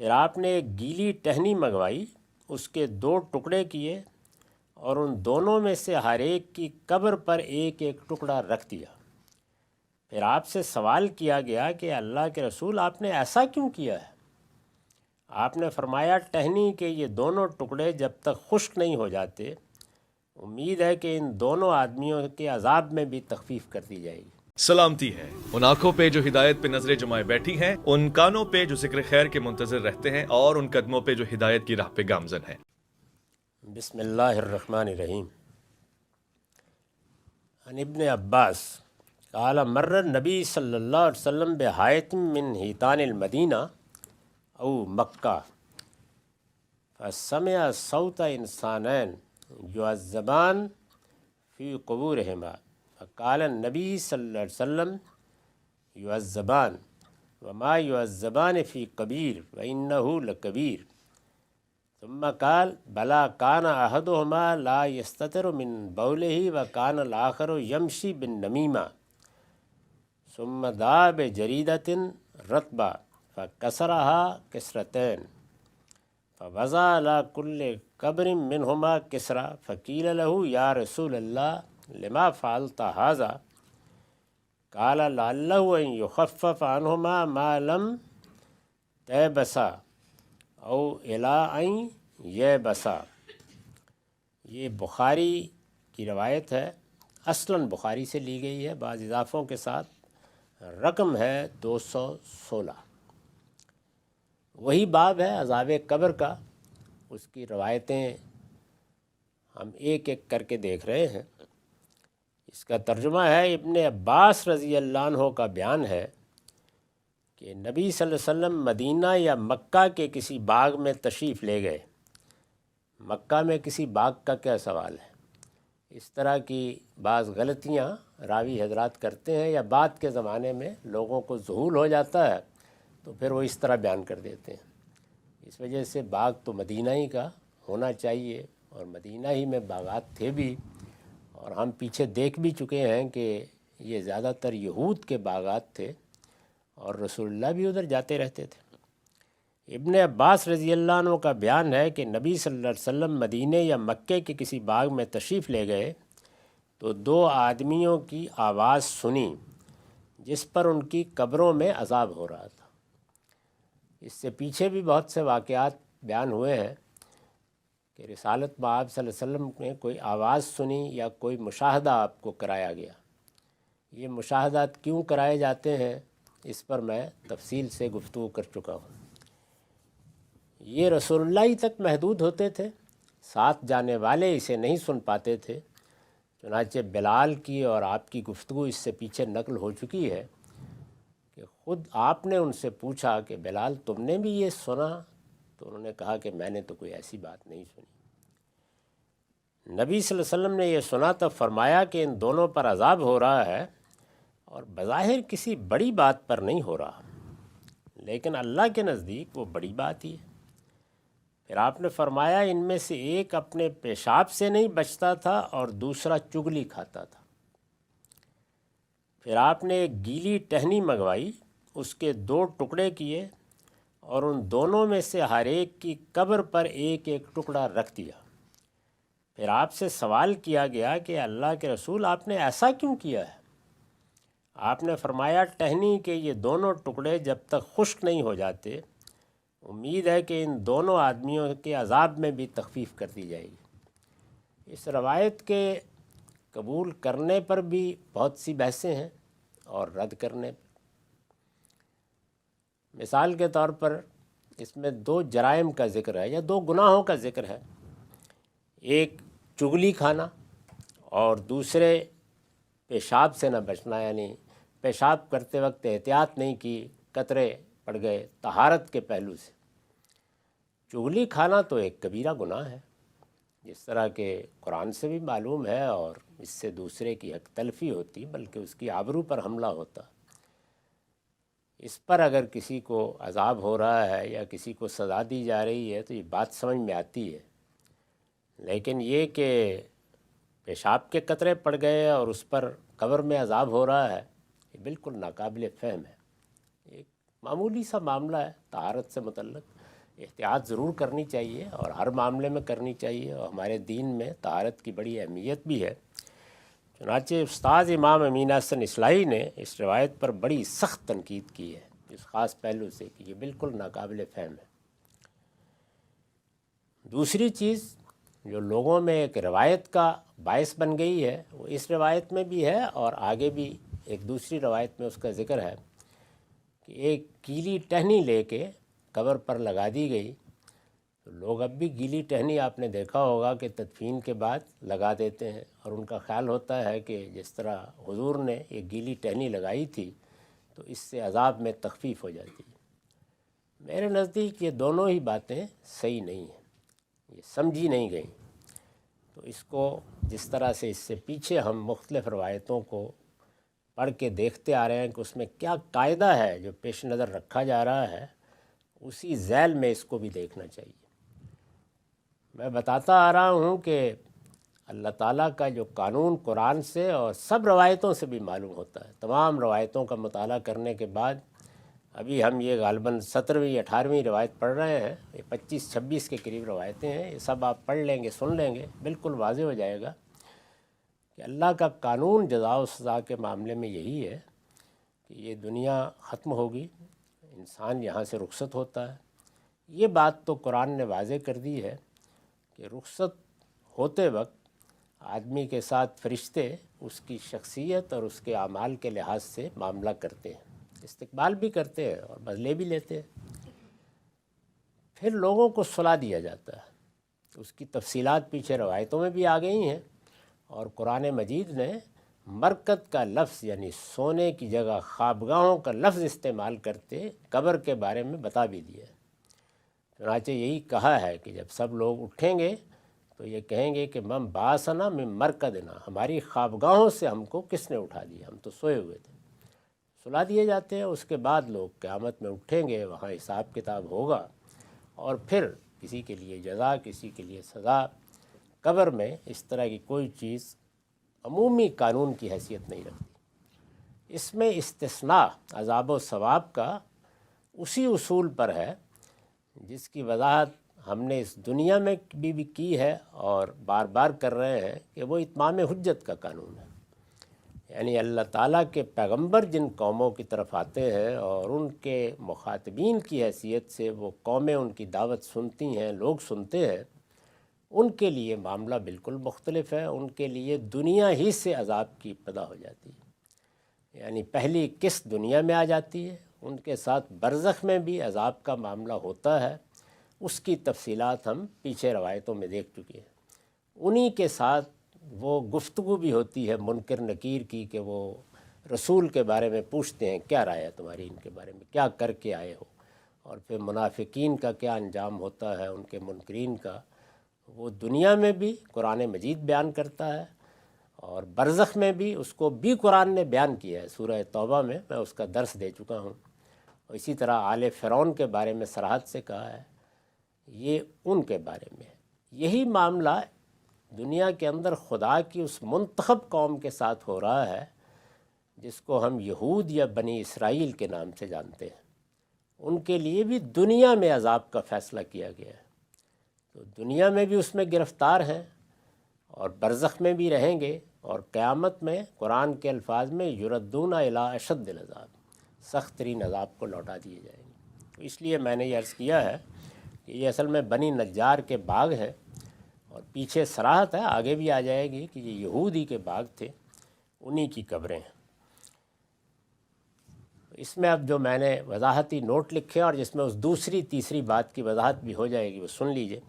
پھر آپ نے ایک گیلی ٹہنی منگوائی، اس کے 2 ٹکڑے کیے اور ان دونوں میں سے ہر ایک کی قبر پر ایک ایک ٹکڑا رکھ دیا۔ پھر آپ سے سوال کیا گیا کہ اللہ کے رسول آپ نے ایسا کیوں کیا ہے؟ آپ نے فرمایا ٹہنی کے یہ دونوں ٹکڑے جب تک خشک نہیں ہو جاتے امید ہے کہ ان دونوں آدمیوں کے عذاب میں بھی تخفیف کر دی جائے گی۔ سلامتی ہے ان آنکھوں پہ جو ہدایت پہ نظریں جمائے بیٹھی ہیں، ان کانوں پہ جو ذکر خیر کے منتظر رہتے ہیں، اور ان قدموں پہ جو ہدایت کی راہ پہ گامزن ہیں۔ بسم اللہ الرحمن الرحیم۔ عن ابن عباس قال مر النبی صلی اللہ علیہ وسلم بحائط من حیطان المدینہ او مکہ فسمع صوت انسانین یعذبان فی قبورہما فقال النبی صلی اللہ علیہ وسلم یعذبان وما یعذبان فی کبیر وانہ لکبیر ثم قال بلا کان احدہما لا یستتر من بولہ وکان الاخر یمشی بالنمیمہ ثم دعا بجریدۃ رطبہ فکسرها کسرتین فوضع على كل قبر منهما کسرا فقیل له یا رسول اللہ لما فعلت هذا قال لعله ان يخفف عنهما ما لم تيبسا او الى ان يبسا۔ یہ بخاری کی روایت ہے، اصلاً بخاری سے لی گئی ہے، بعض اضافوں کے ساتھ، رقم ہے 216۔ وہی باب ہے عذاب قبر کا، اس کی روایتیں ہم ایک ایک کر کے دیکھ رہے ہیں۔ اس کا ترجمہ ہے، ابن عباس رضی اللہ عنہ کا بیان ہے کہ نبی صلی اللہ علیہ وسلم مدینہ یا مکہ کے کسی باغ میں تشریف لے گئے۔ مکہ میں کسی باغ کا کیا سوال ہے؟ اس طرح کی بعض غلطیاں راوی حضرات کرتے ہیں، یا بعد کے زمانے میں لوگوں کو ذہول ہو جاتا ہے تو پھر وہ اس طرح بیان کر دیتے ہیں۔ اس وجہ سے باغ تو مدینہ ہی کا ہونا چاہیے، اور مدینہ ہی میں باغات تھے بھی، اور ہم پیچھے دیکھ بھی چکے ہیں کہ یہ زیادہ تر یہود کے باغات تھے، اور رسول اللہ بھی ادھر جاتے رہتے تھے۔ ابن عباس رضی اللہ عنہ کا بیان ہے کہ نبی صلی اللہ علیہ وسلم مدینہ یا مکے کے کسی باغ میں تشریف لے گئے تو 2 آدمیوں کی آواز سنی جس پر ان کی قبروں میں عذاب ہو رہا تھا۔ اس سے پیچھے بھی بہت سے واقعات بیان ہوئے ہیں کہ رسالت بآب صلی اللہ علیہ وسلم نے کوئی آواز سنی یا کوئی مشاہدہ آپ کو کرایا گیا۔ یہ مشاہدات کیوں کرائے جاتے ہیں اس پر میں تفصیل سے گفتگو کر چکا ہوں۔ یہ رسول اللہ ہی تک محدود ہوتے تھے، ساتھ جانے والے اسے نہیں سن پاتے تھے۔ چنانچہ بلال کی اور آپ کی گفتگو اس سے پیچھے نقل ہو چکی ہے کہ خود آپ نے ان سے پوچھا کہ بلال تم نے بھی یہ سنا؟ تو انہوں نے کہا کہ میں نے تو کوئی ایسی بات نہیں سنی۔ نبی صلی اللہ علیہ وسلم نے یہ سنا تب فرمایا کہ ان دونوں پر عذاب ہو رہا ہے، اور بظاہر کسی بڑی بات پر نہیں ہو رہا، لیکن اللہ کے نزدیک وہ بڑی بات ہی ہے۔ پھر آپ نے فرمایا ان میں سے ایک اپنے پیشاب سے نہیں بچتا تھا اور دوسرا چگلی کھاتا تھا۔ پھر آپ نے ایک گیلی ٹہنی منگوائی، اس کے 2 ٹکڑے کیے اور ان دونوں میں سے ہر ایک کی قبر پر ایک ایک ٹکڑا رکھ دیا۔ پھر آپ سے سوال کیا گیا کہ اللہ کے رسول آپ نے ایسا کیوں کیا ہے؟ آپ نے فرمایا ٹہنی کے یہ دونوں ٹکڑے جب تک خشک نہیں ہو جاتے امید ہے کہ ان دونوں آدمیوں کے عذاب میں بھی تخفیف کر دی جائے گی۔ اس روایت کے قبول کرنے پر بھی بہت سی بحثیں ہیں اور رد کرنے پر۔ مثال کے طور پر اس میں 2 جرائم کا ذکر ہے، یا 2 گناہوں کا ذکر ہے، ایک چغلی کھانا اور دوسرے پیشاب سے نہ بچنا، یعنی پیشاب کرتے وقت احتیاط نہیں کی، قطرے پڑ گئے طہارت کے پہلو سے۔ چغلی کھانا تو ایک کبیرہ گناہ ہے، جس طرح کہ قرآن سے بھی معلوم ہے، اور اس سے دوسرے کی حق تلفی ہوتی بلکہ اس کی آبرو پر حملہ ہوتا۔ اس پر اگر کسی کو عذاب ہو رہا ہے یا کسی کو سزا دی جا رہی ہے تو یہ بات سمجھ میں آتی ہے، لیکن یہ کہ پیشاب کے قطرے پڑ گئے اور اس پر قبر میں عذاب ہو رہا ہے، یہ بالکل ناقابل فہم ہے۔ ایک معمولی سا معاملہ ہے طہارت سے متعلق، احتیاط ضرور کرنی چاہیے اور ہر معاملے میں کرنی چاہیے، اور ہمارے دین میں طہارت کی بڑی اہمیت بھی ہے۔ چنانچہ استاد امام امین حسن اصلاحی نے اس روایت پر بڑی سخت تنقید کی ہے اس خاص پہلو سے کہ یہ بالکل ناقابل فہم ہے۔ دوسری چیز جو لوگوں میں ایک روایت کا باعث بن گئی ہے وہ اس روایت میں بھی ہے، اور آگے بھی ایک دوسری روایت میں اس کا ذکر ہے کہ ایک گیلی ٹہنی لے کے قبر پر لگا دی گئی۔ تو لوگ اب بھی گیلی ٹہنی آپ نے دیکھا ہوگا کہ تدفین کے بعد لگا دیتے ہیں، اور ان کا خیال ہوتا ہے کہ جس طرح حضور نے ایک گیلی ٹہنی لگائی تھی تو اس سے عذاب میں تخفیف ہو جاتی ہے۔ میرے نزدیک یہ دونوں ہی باتیں صحیح نہیں ہیں، یہ سمجھی نہیں گئیں۔ تو اس کو جس طرح سے اس سے پیچھے ہم مختلف روایتوں کو پڑھ کے دیکھتے آ رہے ہیں کہ اس میں کیا قاعدہ ہے جو پیش نظر رکھا جا رہا ہے، اسی ذیل میں اس کو بھی دیکھنا چاہیے۔ میں بتاتا آ رہا ہوں کہ اللہ تعالیٰ کا جو قانون قرآن سے اور سب روایتوں سے بھی معلوم ہوتا ہے۔ تمام روایتوں کا مطالعہ کرنے کے بعد ابھی ہم یہ غالباً 17ویں 18ویں روایت پڑھ رہے ہیں، یہ 25-26 کے قریب روایتیں ہیں، یہ سب آپ پڑھ لیں گے، سن لیں گے، بالکل واضح ہو جائے گا کہ اللہ کا قانون جزا و سزا کے معاملے میں یہی ہے کہ یہ دنیا ختم ہوگی، انسان یہاں سے رخصت ہوتا ہے۔ یہ بات تو قرآن نے واضح کر دی ہے کہ رخصت ہوتے وقت آدمی کے ساتھ فرشتے اس کی شخصیت اور اس کے اعمال کے لحاظ سے معاملہ کرتے ہیں، استقبال بھی کرتے ہیں اور بدلے بھی لیتے ہیں۔ پھر لوگوں کو صلا دیا جاتا ہے، اس کی تفصیلات پیچھے روایتوں میں بھی آ گئی ہیں، اور قرآن مجید نے مرکت کا لفظ یعنی سونے کی جگہ خوابگاہوں کا لفظ استعمال کرتے قبر کے بارے میں بتا بھی دیا ہے۔ چنانچہ یہی کہا ہے کہ جب سب لوگ اٹھیں گے تو یہ کہیں گے کہ من باسنا من مرکدنا، ہماری خوابگاہوں سے ہم کو کس نے اٹھا دیا، ہم تو سوئے ہوئے تھے۔ سلا دیے جاتے ہیں، اس کے بعد لوگ قیامت میں اٹھیں گے، وہاں حساب کتاب ہوگا، اور پھر کسی کے لیے جزا، کسی کے لیے سزا۔ قبر میں اس طرح کی کوئی چیز عمومی قانون کی حیثیت نہیں رکھتی۔ اس میں استثناء عذاب و ثواب کا اسی اصول پر ہے جس کی وضاحت ہم نے اس دنیا میں بھی کی ہے اور بار بار کر رہے ہیں کہ وہ اتمام حجت کا قانون ہے۔ یعنی اللہ تعالیٰ کے پیغمبر جن قوموں کی طرف آتے ہیں اور ان کے مخاطبین کی حیثیت سے وہ قومیں ان کی دعوت سنتی ہیں، لوگ سنتے ہیں، ان کے لیے معاملہ بالکل مختلف ہے۔ ان کے لیے دنیا ہی سے عذاب کی ابتدا ہو جاتی ہے، یعنی پہلی قسط دنیا میں آ جاتی ہے، ان کے ساتھ برزخ میں بھی عذاب کا معاملہ ہوتا ہے۔ اس کی تفصیلات ہم پیچھے روایتوں میں دیکھ چکے ہیں۔ انہی کے ساتھ وہ گفتگو بھی ہوتی ہے منکر نکیر کی کہ وہ رسول کے بارے میں پوچھتے ہیں کیا رائے ہے تمہاری ان کے بارے میں، کیا کر کے آئے ہو، اور پھر منافقین کا کیا انجام ہوتا ہے، ان کے منکرین کا، وہ دنیا میں بھی قرآن مجید بیان کرتا ہے اور برزخ میں بھی اس کو بھی قرآن نے بیان کیا ہے۔ سورہ توبہ میں اس کا درس دے چکا ہوں، اور اسی طرح آل فرعون کے بارے میں صراحت سے کہا ہے، یہ ان کے بارے میں ہے۔ یہی معاملہ دنیا کے اندر خدا کی اس منتخب قوم کے ساتھ ہو رہا ہے جس کو ہم یہود یا بنی اسرائیل کے نام سے جانتے ہیں۔ ان کے لیے بھی دنیا میں عذاب کا فیصلہ کیا گیا ہے، تو دنیا میں بھی اس میں گرفتار ہیں اور برزخ میں بھی رہیں گے، اور قیامت میں قرآن کے الفاظ میں یردون الی اشد العذاب، سخت ترین عذاب کو لوٹا دیے جائیں گے۔ تو اس لیے میں نے یہ عرض کیا ہے کہ یہ اصل میں بنی نجار کے باغ ہیں، اور پیچھے صراحت ہے، آگے بھی آ جائے گی کہ یہ یہودی کے باغ تھے، انہی کی قبریں ہیں۔ اس میں اب جو میں نے وضاحتی نوٹ لکھے اور جس میں اس دوسری تیسری بات کی وضاحت بھی ہو جائے گی، وہ سن لیجئے۔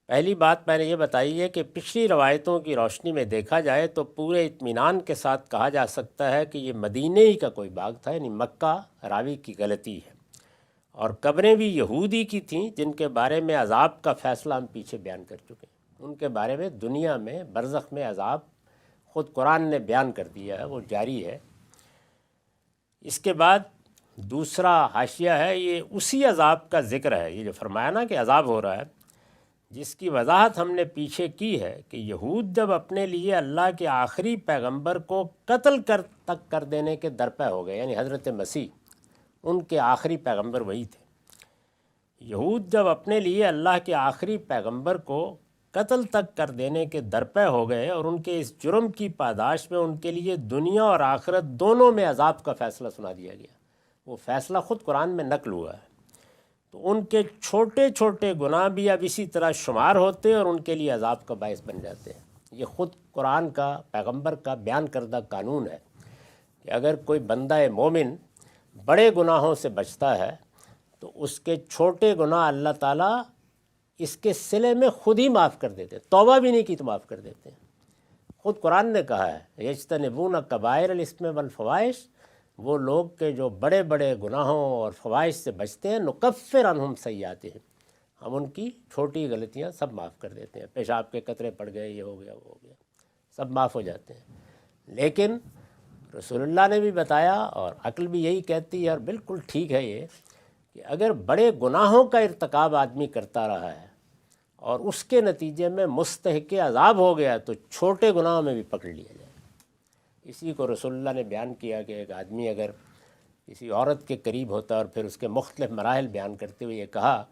پہلی بات میں نے یہ بتائی ہے کہ پچھلی روایتوں کی روشنی میں دیکھا جائے تو پورے اطمینان کے ساتھ کہا جا سکتا ہے کہ یہ مدینہ ہی کا کوئی باغ تھا، یعنی مکہ راوی کی غلطی ہے، اور قبریں بھی یہودی کی تھیں جن کے بارے میں عذاب کا فیصلہ ہم پیچھے بیان کر چکے ہیں۔ ان کے بارے میں دنیا میں برزخ میں عذاب خود قرآن نے بیان کر دیا ہے، وہ جاری ہے۔ اس کے بعد دوسرا حاشیہ ہے، یہ اسی عذاب کا ذکر ہے، یہ جو فرمایا نا کہ عذاب ہو رہا ہے، جس کی وضاحت ہم نے پیچھے کی ہے کہ یہود جب اپنے لیے اللہ کے آخری پیغمبر کو قتل تک کر دینے کے درپے ہو گئے، یعنی حضرت مسیح ان کے آخری پیغمبر وہی تھے، یہود جب اپنے لیے اللہ کے آخری پیغمبر کو قتل تک کر دینے کے درپے ہو گئے اور ان کے اس جرم کی پاداش میں ان کے لیے دنیا اور آخرت دونوں میں عذاب کا فیصلہ سنا دیا گیا، وہ فیصلہ خود قرآن میں نقل ہوا ہے، تو ان کے چھوٹے چھوٹے گناہ بھی اب اسی طرح شمار ہوتے اور ان کے لیے عذاب کا باعث بن جاتے ہیں۔ یہ خود قرآن کا، پیغمبر کا بیان کردہ قانون ہے کہ اگر کوئی بندہ مومن بڑے گناہوں سے بچتا ہے تو اس کے چھوٹے گناہ اللہ تعالیٰ اس کے صلے میں خود ہی معاف کر دیتے ہیں، توبہ بھی نہیں کی تو معاف کر دیتے ہیں۔ خود قرآن نے کہا ہے یجتنبون کبائر الاسم والفواحش، وہ لوگ کہ جو بڑے بڑے گناہوں اور فواحش سے بچتے ہیں، نکفر عنہم سیئاتہم، ہم ان کی چھوٹی غلطیاں سب معاف کر دیتے ہیں، پیشاب کے قطرے پڑ گئے، یہ ہو گیا وہ ہو گیا، سب معاف ہو جاتے ہیں۔ لیکن رسول اللہ نے بھی بتایا اور عقل بھی یہی کہتی ہے اور بالکل ٹھیک ہے یہ، کہ اگر بڑے گناہوں کا ارتکاب آدمی کرتا رہا ہے اور اس کے نتیجے میں مستحق عذاب ہو گیا تو چھوٹے گناہوں میں بھی پکڑ لیا جائے۔ اسی کو رسول اللہ نے بیان کیا کہ ایک آدمی اگر کسی عورت کے قریب ہوتا ہے اور پھر اس کے مختلف مراحل بیان کرتے ہوئے یہ کہا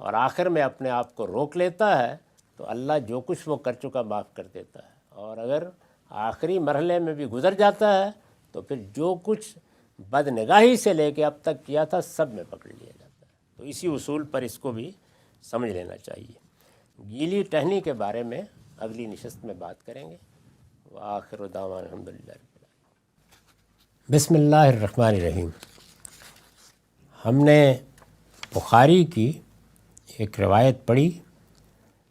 اور آخر میں اپنے آپ کو روک لیتا ہے تو اللہ جو کچھ وہ کر چکا معاف کر دیتا ہے، اور اگر آخری مرحلے میں بھی گزر جاتا ہے تو پھر جو کچھ بد نگاہی سے لے کے اب تک کیا تھا سب میں پکڑ لیا جاتا ہے۔ تو اسی اصول پر اس کو بھی سمجھ لینا چاہیے۔ گیلی ٹہنی کے بارے میں اگلی نشست میں بات کریں گے۔ وآخر دعوانا الحمدللہ رب العالمین۔ بسم اللہ الرحمن الرحیم۔ ہم نے بخاری کی ایک روایت پڑھی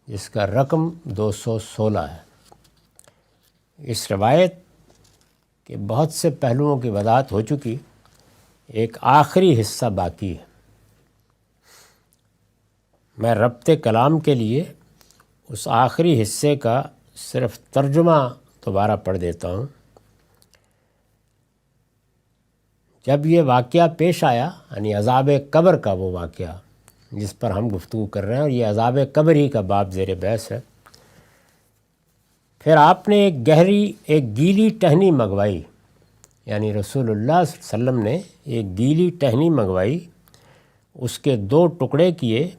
جس کا رقم 216 ہے۔ اس روایت کے بہت سے پہلوؤں کی وضاحت ہو چکی، ایک آخری حصہ باقی ہے۔ میں ربط کلام کے لیے اس آخری حصے کا صرف ترجمہ دوبارہ پڑھ دیتا ہوں۔ جب یہ واقعہ پیش آیا، یعنی عذاب قبر کا وہ واقعہ جس پر ہم گفتگو کر رہے ہیں، اور یہ عذاب قبر ہی کا باب زیر بحث ہے، پھر آپ نے ایک گیلی ٹہنی منگوائی، یعنی رسول اللہ صلی اللہ علیہ وسلم نے ایک گیلی ٹہنی منگوائی، اس کے 2 ٹکڑے کیے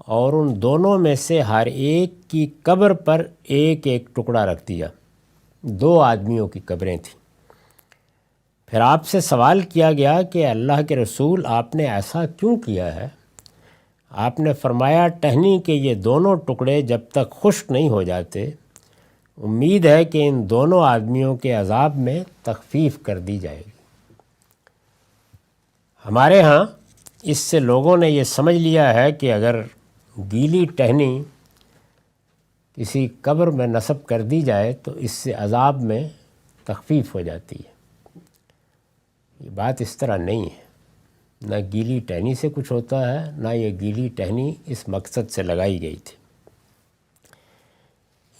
اور ان دونوں میں سے ہر ایک کی قبر پر ایک ایک ٹکڑا رکھ دیا۔ 2 آدمیوں کی قبریں تھیں۔ پھر آپ سے سوال کیا گیا کہ اللہ کے رسول آپ نے ایسا کیوں کیا ہے؟ آپ نے فرمایا ٹہنی کے یہ دونوں ٹکڑے جب تک خشک نہیں ہو جاتے امید ہے کہ ان دونوں آدمیوں کے عذاب میں تخفیف کر دی جائے گی۔ ہمارے ہاں اس سے لوگوں نے یہ سمجھ لیا ہے کہ اگر گیلی ٹہنی کسی قبر میں نصب کر دی جائے تو اس سے عذاب میں تخفیف ہو جاتی ہے۔ یہ بات اس طرح نہیں ہے، نہ گیلی ٹہنی سے کچھ ہوتا ہے، نہ یہ گیلی ٹہنی اس مقصد سے لگائی گئی تھی۔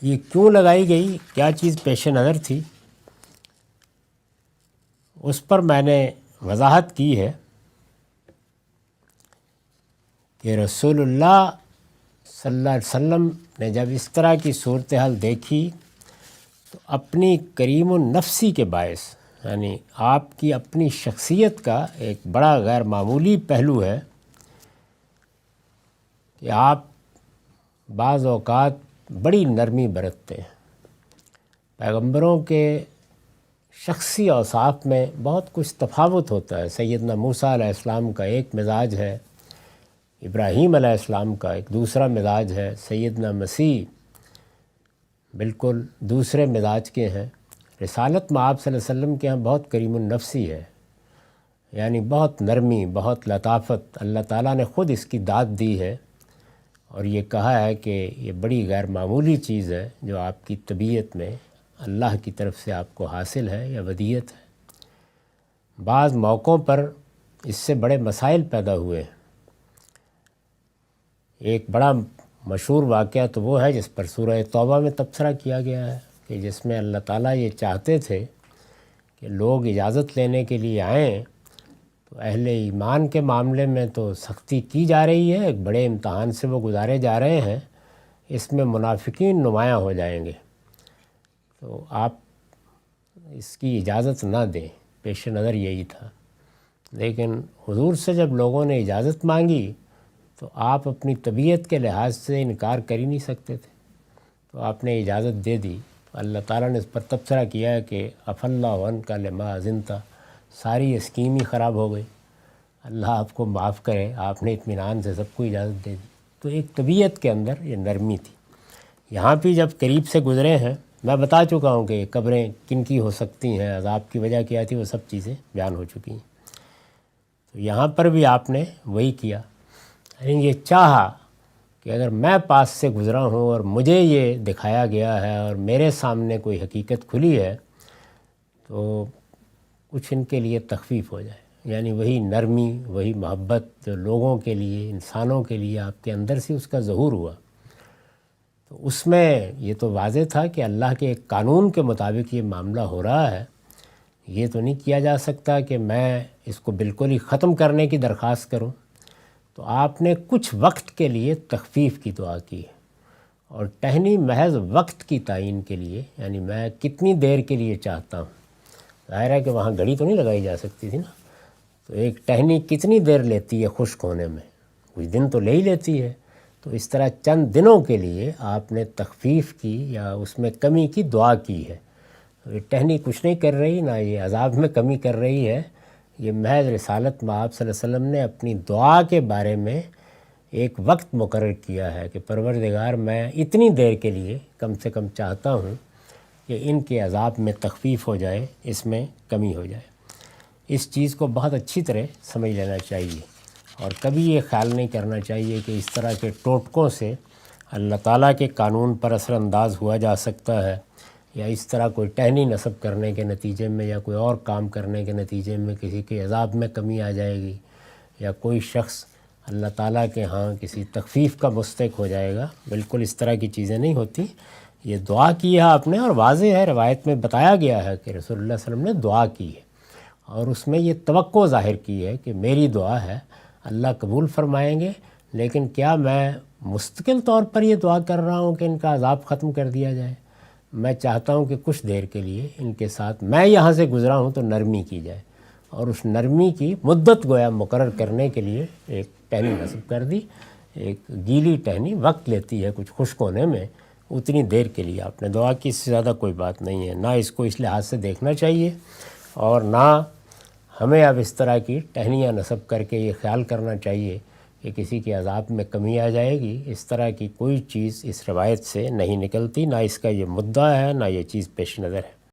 یہ کیوں لگائی گئی، کیا چیز پیش نظر تھی، اس پر میں نے وضاحت کی ہے کہ رسول اللہ صلی اللہ علیہ وسلم نے جب اس طرح کی صورتحال دیکھی تو اپنی کریم النفسی کے باعث، یعنی آپ کی اپنی شخصیت کا ایک بڑا غیر معمولی پہلو ہے کہ آپ بعض اوقات بڑی نرمی برتتے ہیں۔ پیغمبروں کے شخصی اوصاف میں بہت کچھ تفاوت ہوتا ہے۔ سیدنا موسیٰ علیہ السلام کا ایک مزاج ہے، ابراہیم علیہ السلام کا ایک دوسرا مزاج ہے، سیدنا مسیح بالکل دوسرے مزاج کے ہیں۔ رسالت میں آپ صلی اللہ علیہ وسلم کے ہاں بہت کریم النفسی ہے، یعنی بہت نرمی، بہت لطافت، اللہ تعالیٰ نے خود اس کی داد دی ہے اور یہ کہا ہے کہ یہ بڑی غیر معمولی چیز ہے جو آپ کی طبیعت میں اللہ کی طرف سے آپ کو حاصل ہے یا ودیت ہے۔ بعض موقعوں پر اس سے بڑے مسائل پیدا ہوئے ہیں۔ ایک بڑا مشہور واقعہ تو وہ ہے جس پر سورہ توبہ میں تبصرہ کیا گیا ہے کہ جس میں اللہ تعالیٰ یہ چاہتے تھے کہ لوگ اجازت لینے کے لیے آئیں تو اہل ایمان کے معاملے میں تو سختی کی جا رہی ہے، ایک بڑے امتحان سے وہ گزارے جا رہے ہیں، اس میں منافقین نمایاں ہو جائیں گے، تو آپ اس کی اجازت نہ دیں، پیش نظر یہی تھا۔ لیکن حضور سے جب لوگوں نے اجازت مانگی تو آپ اپنی طبیعت کے لحاظ سے انکار کر ہی نہیں سکتے تھے، تو آپ نے اجازت دے دی۔ اللہ تعالیٰ نے اس پر تبصرہ کیا ہے کہ اف اللہ عنک لما اذنت، ساری اسکیم ہی خراب ہو گئی، اللہ آپ کو معاف کرے، آپ نے اطمینان سے سب کو اجازت دے دی۔ تو ایک طبیعت کے اندر یہ نرمی تھی۔ یہاں بھی جب قریب سے گزرے ہیں، میں بتا چکا ہوں کہ قبریں کن کی ہو سکتی ہیں، عذاب کی وجہ کیا تھی، وہ سب چیزیں بیان ہو چکی ہیں۔ تو یہاں پر بھی آپ نے وہی کیا، یعنی یہ چاہا کہ اگر میں پاس سے گزرا ہوں اور مجھے یہ دکھایا گیا ہے اور میرے سامنے کوئی حقیقت کھلی ہے تو کچھ ان کے لیے تخفیف ہو جائے، یعنی وہی نرمی، وہی محبت جو لوگوں کے لیے، انسانوں کے لیے آپ کے اندر سے اس کا ظہور ہوا، تو اس میں یہ تو واضح تھا کہ اللہ کے ایک قانون کے مطابق یہ معاملہ ہو رہا ہے۔ یہ تو نہیں کیا جا سکتا کہ میں اس کو بالکل ہی ختم کرنے کی درخواست کروں، تو آپ نے کچھ وقت کے لیے تخفیف کی دعا کی ہے، اور ٹہنی محض وقت کی تعین کے لیے، یعنی میں کتنی دیر کے لیے چاہتا ہوں۔ ظاہر ہے کہ وہاں گھڑی تو نہیں لگائی جا سکتی تھی نا، تو ایک ٹہنی کتنی دیر لیتی ہے خشک ہونے میں، کچھ دن تو لے ہی لیتی ہے، تو اس طرح چند دنوں کے لیے آپ نے تخفیف کی یا اس میں کمی کی دعا کی ہے۔ یہ ٹہنی کچھ نہیں کر رہی، نہ یہ عذاب میں کمی کر رہی ہے، یہ محض رسالت مآب صلی اللہ علیہ وسلم نے اپنی دعا کے بارے میں ایک وقت مقرر کیا ہے کہ پروردگار میں اتنی دیر کے لیے کم سے کم چاہتا ہوں کہ ان کے عذاب میں تخفیف ہو جائے، اس میں کمی ہو جائے۔ اس چیز کو بہت اچھی طرح سمجھ لینا چاہیے، اور کبھی یہ خیال نہیں کرنا چاہیے کہ اس طرح کے ٹوٹکوں سے اللہ تعالیٰ کے قانون پر اثر انداز ہوا جا سکتا ہے، یا اس طرح کوئی ٹہنی نصب کرنے کے نتیجے میں یا کوئی اور کام کرنے کے نتیجے میں کسی کے عذاب میں کمی آ جائے گی، یا کوئی شخص اللہ تعالیٰ کے ہاں کسی تخفیف کا مستحق ہو جائے گا۔ بالکل اس طرح کی چیزیں نہیں ہوتی۔ یہ دعا کی ہے آپ نے، اور واضح ہے، روایت میں بتایا گیا ہے کہ رسول اللہ صلی اللہ علیہ وسلم نے دعا کی ہے، اور اس میں یہ توقع ظاہر کی ہے کہ میری دعا ہے، اللہ قبول فرمائیں گے، لیکن کیا میں مستقل طور پر یہ دعا کر رہا ہوں کہ ان کا عذاب ختم کر دیا جائے؟ میں چاہتا ہوں کہ کچھ دیر کے لیے ان کے ساتھ میں یہاں سے گزرا ہوں تو نرمی کی جائے، اور اس نرمی کی مدت گویا مقرر کرنے کے لیے ایک ٹہنی نصب کر دی۔ ایک گیلی ٹہنی وقت لیتی ہے کچھ خشک ہونے میں، اتنی دیر کے لیے آپ نے دعا کی، اس سے زیادہ کوئی بات نہیں ہے۔ نہ اس کو اس لحاظ سے دیکھنا چاہیے، اور نہ ہمیں اب اس طرح کی ٹہنیاں نصب کر کے یہ خیال کرنا چاہیے کہ کسی کے عذاب میں کمی آ جائے گی۔ اس طرح کی کوئی چیز اس روایت سے نہیں نکلتی، نہ اس کا یہ مدعا ہے، نہ یہ چیز پیش نظر ہے۔